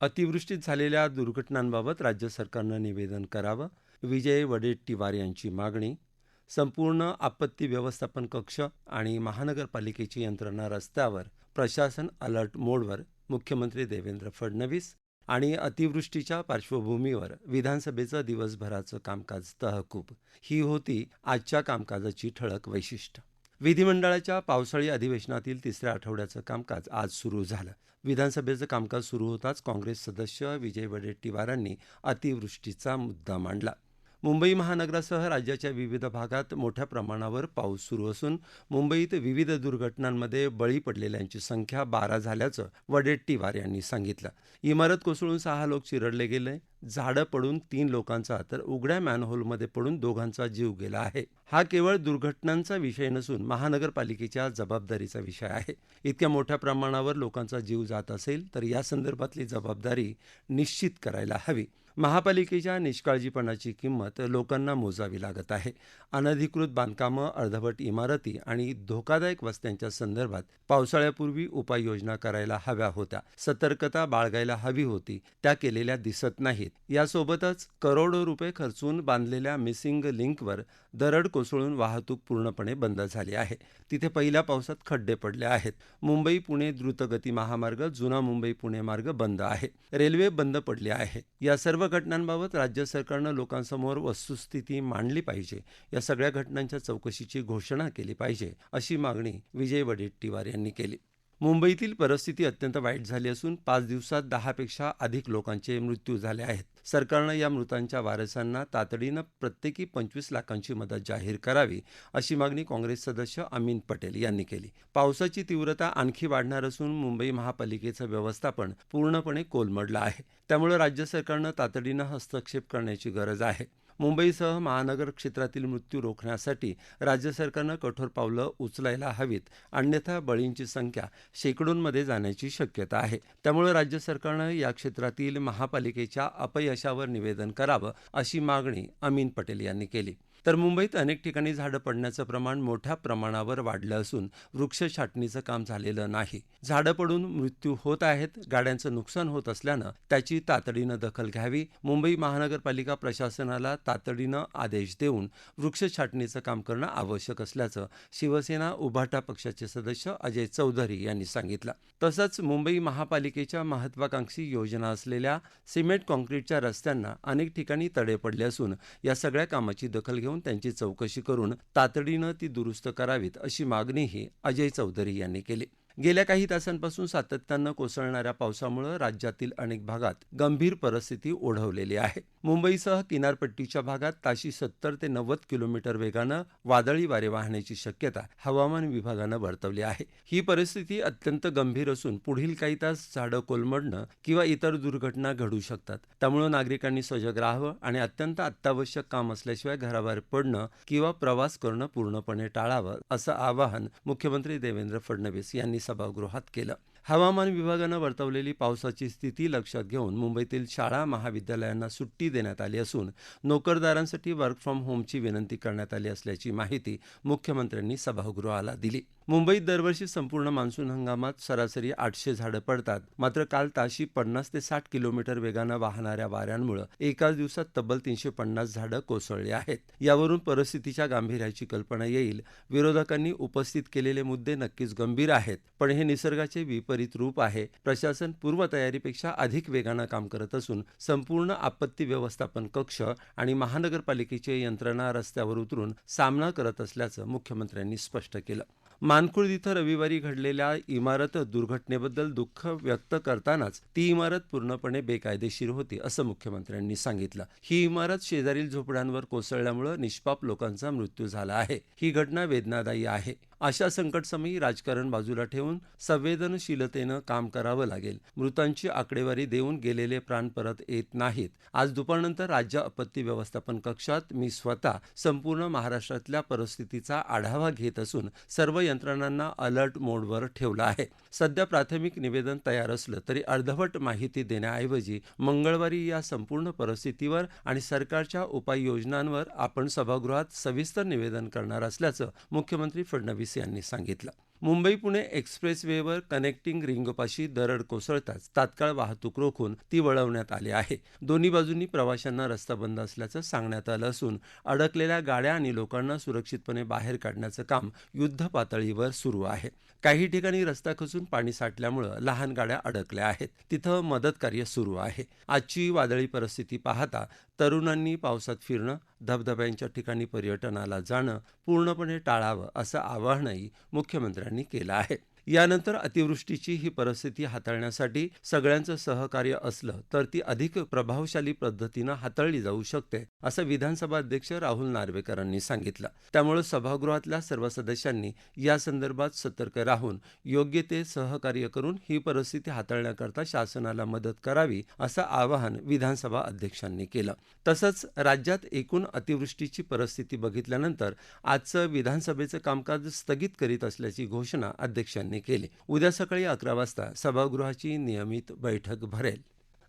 अतिवृष्टीत झालेल्या दुर्घटनांबाबत राज्य सरकारनं निवेदन करावं. विजय वडेट्टीवार यांची मागणी. संपूर्ण आपत्ती व्यवस्थापन कक्ष आणि महानगरपालिकेची यंत्रणा रस्त्यावर, प्रशासन अलर्ट मोडवर. मुख्यमंत्री देवेंद्र फडणवीस. आणि अतिवृष्टीच्या पार्श्वभूमीवर विधानसभेचं दिवसभराचं कामकाज तहकूब. ही होती आजच्या कामकाजाची ठळक वैशिष्ट्य. विधिमंडळाच्या पावसाळी अधिवेशनातील तिसऱ्या आठवड्याचं कामकाज आज सुरू झालं. विधानसभेचं कामकाज सुरू होताच काँग्रेस सदस्य विजय वडेट्टीवारांनी अतिवृष्टीचा मुद्दा मांडला. मुंबई महानगरासह राज्याच्या विविध भागात मोठ्या प्रमाणावर पाऊस सुरू असून मुंबईत विविध दुर्घटनांमध्ये बळी पडलेल्यांची संख्या 12 झाल्याचं वडेट्टीवार यांनी सांगितलं. इमारत कोसळून 6 लोक चिरडले गेले, झाडं पडून 3 लोकांचा तर उघड्या मॅनहोलमध्ये पडून 2घांचा जीव गेला आहे. हा केवळ दुर्घटनांचा विषय नसून महानगरपालिकेच्या जबाबदारीचा विषय आहे. इतक्या मोठ्या प्रमाणावर लोकांचा जीव जात असेल तर या संदर्भातली जबाबदारी निश्चित करायला हवी. महापालिकेच्या निष्काळजीपणाची किंमत लोकांना मोजावी लागत आहे. अनधिकृत बांधकामं, अर्धवट इमारती आणि धोकादायक वस्त्यांच्या संदर्भात पावसाळ्यापूर्वी उपाययोजना करायला हव्या होत्या. सतर्कता बाळगायला हवी होती, त्या केलेल्या दिसत नाहीत. यासोबतच करोडो रुपये खर्चून बांधलेल्या मिसिंग लिंकवर दरड कोसळून वाहतूक पूर्णपणे बंद झाली आहे. तिथे पहिल्या पावसात खड्डे पडले आहेत. मुंबई पुणे द्रुतगती महामार्ग, जुना मुंबई पुणे मार्ग बंद आहे. रेल्वे बंद पडली आहे. या सर्व घटनांबाबत राज्य सरकारनं लोकांसमोर वस्तुस्थिती मांडली पाहिजे. या सगळ्या घटनांच्या चौकशीची घोषणा केली पाहिजे, अशी मागणी विजय वडेट्टीवार यांनी केली. मुंबईतील परिस्थिती अत्यंत वाईट झाली असून 5 दिवसात 10 पेक्षा अधिक लोकांचे मृत्यू झाले आहेत. सरकारनं या मृतांच्या वारसांना तातडीनं प्रत्येकी 25 लाखांची मदत जाहीर करावी, अशी मागणी काँग्रेस सदस्य अमीन पटेल यांनी केली. पावसाची तीव्रता आणखी वाढणार असून मुंबई महापालिकेचं व्यवस्थापन पूर्णपणे कोलमडलं आहे. त्यामुळे राज्य सरकारनं तातडीनं हस्तक्षेप करण्याची गरज आहे. मुंबईसह महानगर क्षेत्रातील मृत्यू रोखण्यासाठी राज्य सरकारनं कठोर पावलं उचलायला हवीत, अन्यथा बळींची संख्या शेकडोंमध्ये जाण्याची शक्यता आहे. त्यामुळे राज्य सरकारनं या क्षेत्रातील महापालिकेच्या अपयशावर निवेदन करावं, अशी मागणी अमीन पटेल यांनी केली. तर मुंबईत अनेक ठिकाणी झाडं पडण्याचं प्रमाण मोठ्या प्रमाणावर वाढलं असून वृक्ष छाटणीचं काम झालेलं नाही. झाडं पडून मृत्यू होत आहेत. गाड्यांचं नुकसान होत असल्यानं त्याची तातडीनं दखल घ्यावी. मुंबई महानगरपालिका प्रशासनाला तातडीनं आदेश देऊन वृक्ष छाटणीचं काम करणं आवश्यक असल्याचं शिवसेना उभाटा पक्षाचे सदस्य अजय चौधरी यांनी सांगितलं. तसंच मुंबई महापालिकेच्या महत्वाकांक्षी योजना असलेल्या सिमेंट काँक्रीटच्या रस्त्यांना अनेक ठिकाणी तडे पडले असून या सगळ्या कामाची दखल घेऊन त्यांची चौकशी करून तातडीनं ती दुरुस्त करावीत, अशी मागणीही अजय चौधरी यांनी केली. गेल्या काही तासांपासून सातत्यानं कोसळणाऱ्या पावसामुळे राज्यातील अनेक भागात गंभीर परिस्थिती ओढवलेली आहे. मुंबईसह किनारपट्टीच्या भागात ताशी 70 ते 90 किलोमीटर वेगानं वादळी वारे वाहण्याची शक्यता हवामान विभागानं वर्तवली आहे. ही परिस्थिती अत्यंत गंभीर असून पुढील काही तास झाडं कोलमडणं किंवा इतर दुर्घटना घडू शकतात. त्यामुळे नागरिकांनी सजग राहावं आणि अत्यंत अत्यावश्यक काम असल्याशिवाय घराबाहेर पडणं किंवा प्रवास करणं पूर्णपणे टाळावं, असं आवाहन मुख्यमंत्री देवेंद्र फडणवीस यांनी सभागृहात केलं. हवामान विभागानं वर्तवलेली पावसाची स्थिती लक्षात घेऊन मुंबईतील शाळा महाविद्यालयांना सुट्टी देण्यात आली असून नोकरदारांसाठी वर्क फ्रॉम होमची विनंती करण्यात आली असल्याची माहिती मुख्यमंत्र्यांनी सभागृहाला दिली. मुंबईत दरवर्षी संपूर्ण मान्सून हंगामात सरासरी 800 झाडं पडतात. मात्र काल ताशी 50 ते 60 किलोमीटर वेगानं वाहणाऱ्या वाऱ्यांमुळे एकाच दिवसात तब्बल 350 झाडं कोसळली आहेत. यावरून परिस्थितीच्या गांभीर्याची कल्पना येईल. विरोधकांनी उपस्थित केलेले मुद्दे नक्कीच गंभीर आहेत, पण हे निसर्गाचे विपरीत रूप आहे. प्रशासन पूर्वतयारीपेक्षा अधिक वेगानं काम करत असून संपूर्ण आपत्ती व्यवस्थापन कक्ष आणि महानगरपालिकेची यंत्रणा रस्त्यावर उतरून सामना करत असल्याचं मुख्यमंत्र्यांनी स्पष्ट केलं. मानखुर्द इथं रविवारी घडलेल्या इमारत दुर्घटनेबद्दल दुःख व्यक्त करतानाच ती इमारत पूर्णपणे बेकायदेशीर होती, असं मुख्यमंत्र्यांनी सांगितलं. ही इमारत शेजारील झोपड्यांवर कोसळल्यामुळे निष्पाप लोकांचा मृत्यू झाला आहे. ही घटना वेदनादायी आहे. अशा संकटसमयी राजकारण बाजूला ठेवून संवेदनशीलतेनं काम करावं लागेल. मृतांची आकडेवारी देऊन गेलेले प्राण परत येत नाहीत. आज दुपारनंतर राज्य आपत्ती व्यवस्थापन कक्षात मी स्वतः संपूर्ण महाराष्ट्रातल्या परिस्थितीचा आढावा घेत असून सर्व यंत्रणांना अलर्ट मोडवर ठेवलं आहे. सध्या प्राथमिक निवेदन तयार असलं तरी अर्धवट माहिती देण्याऐवजी मंगळवारी या संपूर्ण परिस्थितीवर आणि सरकारच्या उपाययोजनांवर आपण सभागृहात सविस्तर निवेदन करणार असल्याचं मुख्यमंत्री फडणवीस यांनी सांगितलं. मुंबई पुणे एक्सप्रेस वेवर कनेक्टिंग रिंगपाशी दरड कोसळताच तात्काळ वाहतूक रोखून ती वळवण्यात आली आहे. दोन्ही बाजूंनी प्रवाशांना रस्ता बंद असल्याचं सांगण्यात आलं असून अडकलेल्या गाड्या आणि लोकांना सुरक्षितपणे बाहेर काढण्याचं काम युद्धपातळीवर सुरू आहे. काही ठिकाणी रस्ता खचून पाणी साठल्यामुळे लहान गाड्या अडकल्या आहेत. तिथं मदत कार्य सुरू आहे. आजची वादळी परिस्थिती पाहता तरुणांनी पावसात फिरणं, धबधब्यांच्या ठिकाणी पर्यटनाला जाणं पूर्णपणे टाळावं असं आवाहनही मुख्यमंत्र्यांनी केलं आहे. यानंतर अतिवृष्टीची ही परिस्थिती हाताळण्यासाठी सगळ्यांचं सहकार्य असलं तर ती अधिक प्रभावशाली पद्धतीनं हाताळली जाऊ शकते असं विधानसभा अध्यक्ष राहुल नार्वेकरांनी सांगितलं. त्यामुळे सभागृहातल्या सर्व सदस्यांनी या संदर्भात सतर्क राहून योग्य ते सहकार्य करून ही परिस्थिती हाताळण्याकरता शासनाला मदत करावी असं आवाहन विधानसभा अध्यक्षांनी केलं. तसंच राज्यात एकूण अतिवृष्टीची परिस्थिती बघितल्यानंतर आजचं विधानसभेचं कामकाज स्थगित करीत असल्याची घोषणा अध्यक्षांनी केली. उद्या सकाळी 11 वाजता सभागृहाची नियमित बैठक भरेल.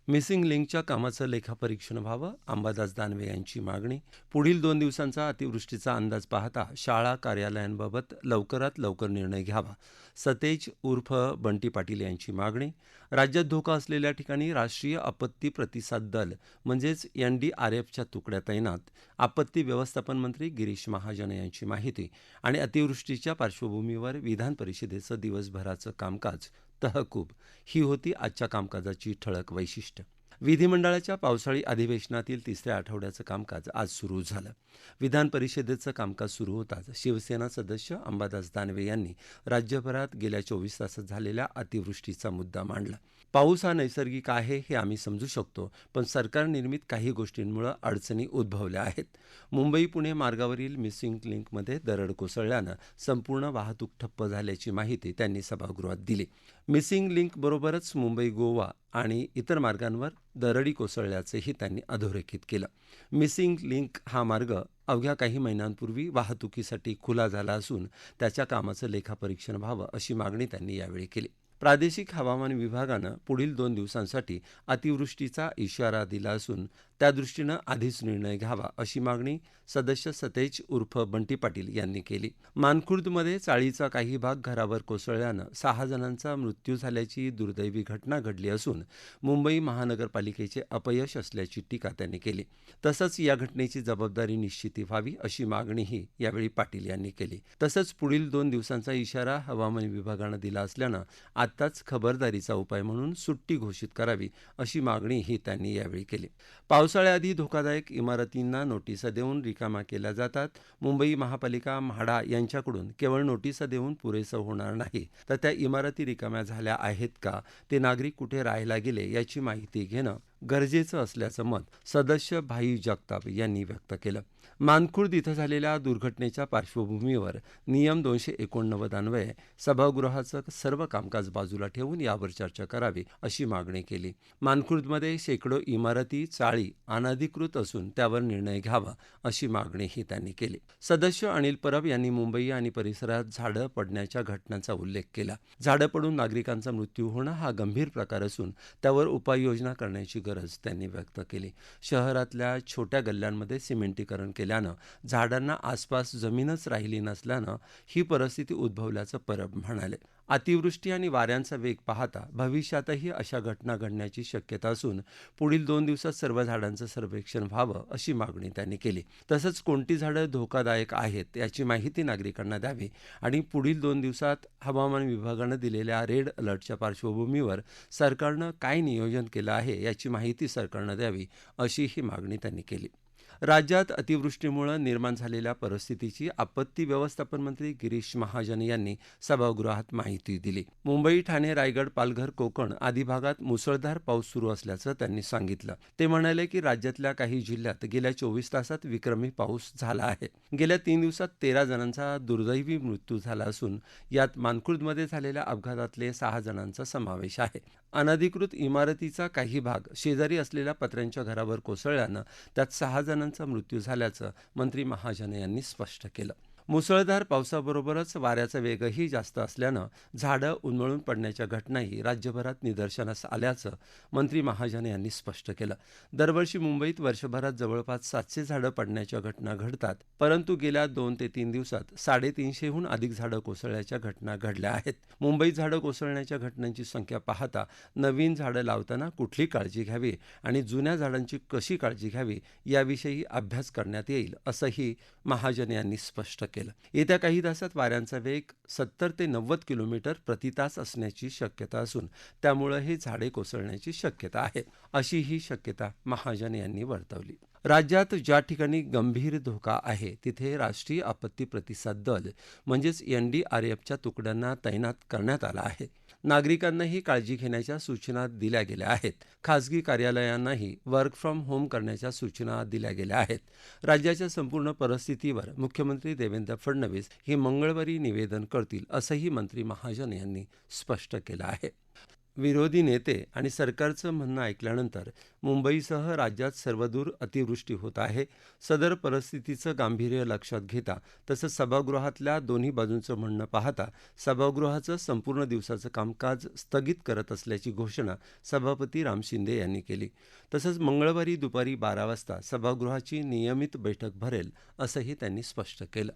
मिसिंग लिंकच्या कामाचं लेखापरीक्षण व्हावं, अंबादास दानवे यांची मागणी. पुढील 2 दिवसांचा अतिवृष्टीचा अंदाज पाहता शाळा कार्यालयांबाबत लवकरात लवकर निर्णय घ्यावा, सतेज उर्फ बंटी पाटील यांची मागणी. राज्यात धोका असलेल्या ठिकाणी राष्ट्रीय आपत्ती प्रतिसाद दल म्हणजेच NDRFच्या तुकड्या तैनात. आपत्ती व्यवस्थापन मंत्री गिरीश महाजन यांची माहिती. आणि अतिवृष्टीच्या पार्श्वभूमीवर विधान परिषदेचं दिवसभराचं कामकाज तहकूब. ही होती आजच्या कामकाजाची ठळक वैशिष्ट्य. विधिमंडळाच्या पावसाळी अधिवेशनातील तिसऱ्या आठवड्याचं कामकाज आज सुरू झालं. विधान परिषदेचं कामकाज सुरू होताच शिवसेना सदस्य अंबादास दानवे यांनी राज्यभरात गेल्या 24 तासात झालेल्या अतिवृष्टीचा मुद्दा मांडला. पाऊस हा नैसर्गिक आहे हे आम्ही समजू शकतो, पण सरकार निर्मित काही गोष्टींमुळे अडचणी उद्भवल्या आहेत. मुंबई पुणे मार्गावरील मिसिंग लिंकमध्ये दरड कोसळल्यानं संपूर्ण वाहतूक ठप्प झाल्याची माहिती त्यांनी सभागृहात दिली. मिसिंग लिंकबरोबरच मुंबई गोवा आणि इतर मार्गांवर दरडी कोसळल्याचंही त्यांनी अधोरेखित केलं. मिसिंग लिंक हा मार्ग अवघ्या काही महिन्यांपूर्वी वाहतुकीसाठी खुला झाला असून त्याच्या कामाचं लेखापरीक्षण व्हावं अशी मागणी त्यांनी यावेळी केली. प्रादेशिक हवामान विभागानं पुढील 2 दिवसांसाठी अतिवृष्टीचा इशारा दिला असून त्यादृष्टीनं आधीच निर्णय घ्यावा अशी मागणी सदस्य सतेज उर्फ बंटी पाटील यांनी केली. मानखुर्दमध्ये चाळीचा काही भाग घरावर कोसळल्यानं 6 जणांचा मृत्यू झाल्याची दुर्दैवी घटना घडली असून मुंबई महानगरपालिकेचे अपयश असल्याची टीका त्यांनी केली. तसंच या घटनेची जबाबदारी निश्चिती व्हावी अशी मागणीही यावेळी पाटील यांनी केली. तसंच पुढील 2 दिवसांचा इशारा हवामान विभागानं दिला असल्यानं आत्ताच खबरदारीचा उपाय म्हणून सुट्टी घोषित करावी अशी मागणीही त्यांनी यावेळी केली. पावसाळ्याआधी धोकादायक इमारतींना नोटिसा देऊन रिकामा केल्या जातात. मुंबई महापालिका म्हाडा यांच्याकडून केवळ नोटिसा देऊन पुरेसं होणार नाही, तर त्या इमारती रिकाम्या झाल्या आहेत का, ते नागरिक कुठे राहायला गेले याची माहिती घेणं गरजेचं असल्याचं मत सदस्य भाई जगताप यांनी व्यक्त केलं. मानखुर्द इथं झालेल्या दुर्घटनेच्या पार्श्वभूमीवर नियम 289 अन्वये सभागृहाचं सर्व कामकाज बाजूला ठेवून यावर चर्चा करावी अशी मागणी केली. मानखुर्दमध्ये शेकडो इमारती, चाळी अनधिकृत असून त्यावर निर्णय घ्यावा अशी मागणीही त्यांनी केली. सदस्य अनिल परब यांनी मुंबई आणि परिसरात झाडं पडण्याच्या घटनांचा उल्लेख केला. झाडं पडून नागरिकांचा मृत्यू होणं हा गंभीर प्रकार असून त्यावर उपाययोजना करण्याची गरज त्यांनी व्यक्त केली. शहरातल्या छोट्या गल्ल्यांमध्ये सिमेंटीकरण केल्यानं झाडांना आसपास जमीनच राहिली नसल्यानं ही परिस्थिती उद्भवल्याचं परब म्हणाले. अतिवृष्टी आणि वाऱ्यांचा वेग पाहता भविष्यातही अशा घटना घडण्याची शक्यता असून पुढील 2 दिवसात सर्व झाडांचं सर्वेक्षण व्हावं अशी मागणी त्यांनी केली. तसंच कोणती झाडं धोकादायक आहेत याची माहिती नागरिकांना द्यावी आणि पुढील 2 दिवसात हवामान विभागानं दिलेल्या रेड अलर्टच्या पार्श्वभूमीवर सरकारनं काय नियोजन केलं आहे याची माहिती सरकारनं द्यावी अशीही मागणी त्यांनी केली. राज्यात अतिवृष्टीमुळे निर्माण झालेल्या परिस्थितीची आपत्ती व्यवस्थापन मंत्री गिरीश महाजन यांनी सभागृहात माहिती दिली. मुंबई, ठाणे, रायगड, पालघर, कोकण आदी भागात मुसळधार पाऊस सुरू असल्याचं त्यांनी सांगितलं. ते म्हणाले की राज्यातल्या काही जिल्ह्यात गेल्या 24 तासात विक्रमी पाऊस झाला आहे. गेल्या 3 दिवसात 13 जणांचा दुर्दैवी मृत्यू झाला असून यात मानखुर्दमध्ये झालेल्या अपघातातले 6 जणांचा समावेश आहे. अनधिकृत इमारतीचा काही भाग शेजारी असलेल्या पत्र्यांच्या घरावर कोसळल्यानं त्यात 6 जणांचा मृत्यू झाल्याचं मंत्री महाजन यांनी स्पष्ट केलं. मुसळधार पावसाबरोबरच वाऱ्याचा वेगही जास्त असल्यानं झाडं उन्मळून पडण्याच्या घटनाही राज्यभरात निदर्शनास आल्याचं मंत्री महाजन यांनी स्पष्ट केलं. दरवर्षी मुंबईत वर्षभरात जवळपास 700 झाडं पडण्याच्या घटना घडतात, परंतु गेल्या 2 ते 3 दिवसात 350हून अधिक झाडं कोसळल्याच्या घटना घडल्या आहेत. मुंबईत झाडं कोसळण्याच्या घटनांची संख्या पाहता नवीन झाडं लावताना कुठली काळजी घ्यावी आणि जुन्या झाडांची कशी काळजी घ्यावी याविषयी अभ्यास करण्यात येईल, असंही महाजन यांनी स्पष्ट केलं. येत्या काही तासात वाऱ्यांचा वेग 70 ते 90 किलोमीटर प्रति तास असण्याची शक्यता असून त्यामुळे हे झाडे कोसळण्याची शक्यता आहे, अशी ही शक्यता महाजन यांनी वर्तवली. राज्यात ज्या ठिकाणी गंभीर धोका आहे तिथे राष्ट्रीय आपत्ती प्रतिसाद दल म्हणजेच NDRFच्या तुकड्यांना तैनात करण्यात आला आहे. नागरिकांनाही काळजी घेण्याच्या सूचना दिल्या गेल्या आहेत. खासगी कार्यालयांनाही वर्क फ्रॉम होम करण्याच्या सूचना दिल्या गेल्या आहेत. राज्याच्या संपूर्ण परिस्थितीवर मुख्यमंत्री देवेंद्र फडणवीस हे मंगळवारी निवेदन करतील, असंही मंत्री महाजन यांनी स्पष्ट केलं आहे. विरोधी नेते आणि सरकारचं म्हणणं ऐकल्यानंतर मुंबईसह राज्यात सर्वदूर अतिवृष्टी होत आहे. सदर परिस्थितीचं गांभीर्य लक्षात घेता तसंच सभागृहातल्या दोन्ही बाजूंचं म्हणणं पाहता सभागृहाचं संपूर्ण दिवसाचं कामकाज स्थगित करत असल्याची घोषणा सभापती राम शिंदे यांनी केली. तसंच मंगळवारी दुपारी 12 वाजता सभागृहाची नियमित बैठक भरेल, असंही त्यांनी स्पष्ट केलं.